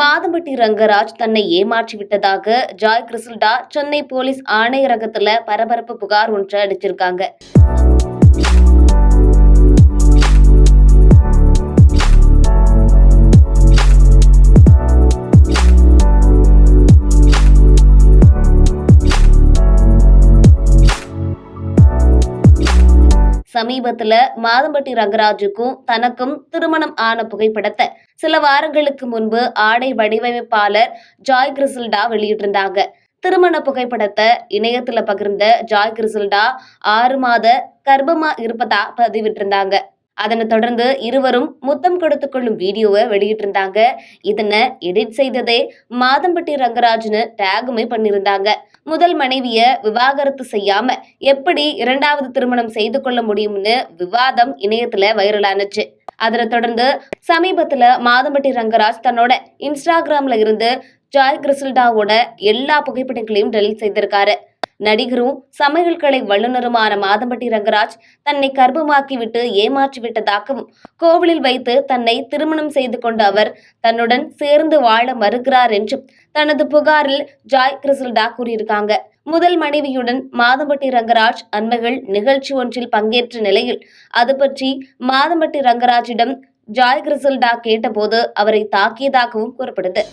மாதம்பட்டி ரங்கராஜ் தன்னை ஏமாற்றிவிட்டதாக Joy Crizildaa Chennai police ஆணையரகத்துல பரபரப்பு புகார் ஒன்று அளிச்சிருக்காங்க. சமீபத்துல மாதம்பட்டி ரங்கராஜுக்கும் தனக்கும் திருமணம் ஆன புகைப்படத்தை சில வாரங்களுக்கு முன்பு ஆடை வடிவமைப்பாளர் ஜாய் கிறிசல்டா வெளியிட்டிருந்தாங்க. திருமண புகைப்படத்தை இணையத்துல பகிர்ந்த ஜாய் கிறிசல்டா 6 மாத கர்ப்பமா இருப்பதா பதிவிட்டிருந்தாங்க. அதனை தொடர்ந்து இருவரும் முத்தம் கொடுத்துக் கொள்ளும் வீடியோவை வெளியிட்டிருந்தாங்க. இதனை எடிட் செய்ததே மாதம்பட்டி ரங்கராஜ்னு டேகுமே பண்ணியிருந்தாங்க. முதல் மனைவிய விவாகரத்து செய்யாம எப்படி 2வது திருமணம் செய்து கொள்ள முடியும்னு விவாதம் இணையத்துல வைரலானுச்சு. அதனை தொடர்ந்து சமீபத்துல மாதம்பட்டி ரங்கராஜ் தன்னோட இன்ஸ்டாகிராம்ல இருந்து ஜாய் கிறிசல்டாவோட எல்லா புகைப்படங்களையும் டெலீட் செய்திருக்காரு. நடிகரும் சமையல் கலை வல்லுநருமான மாதம்பட்டி ரங்கராஜ் தன்னை கர்ப்பமாக்கிவிட்டு ஏமாற்றிவிட்டதாகவும், கோவிலில் வைத்து தன்னை திருமணம் செய்து கொண்ட அவர் தன்னுடன் சேர்ந்து வாழ மறுக்கிறார் என்றும் தனது புகாரில் ஜாய் கிறிசல்டா கூறியிருக்காங்க. முதல் மனைவியுடன் மாதம்பட்டி ரங்கராஜ் அண்மையில் நிகழ்ச்சி ஒன்றில் பங்கேற்ற நிலையில் அது பற்றி மாதம்பட்டி ரங்கராஜிடம் ஜாய் கிறிசல்டா கேட்டபோது அவரை தாக்கியதாகவும் கூறப்படுது.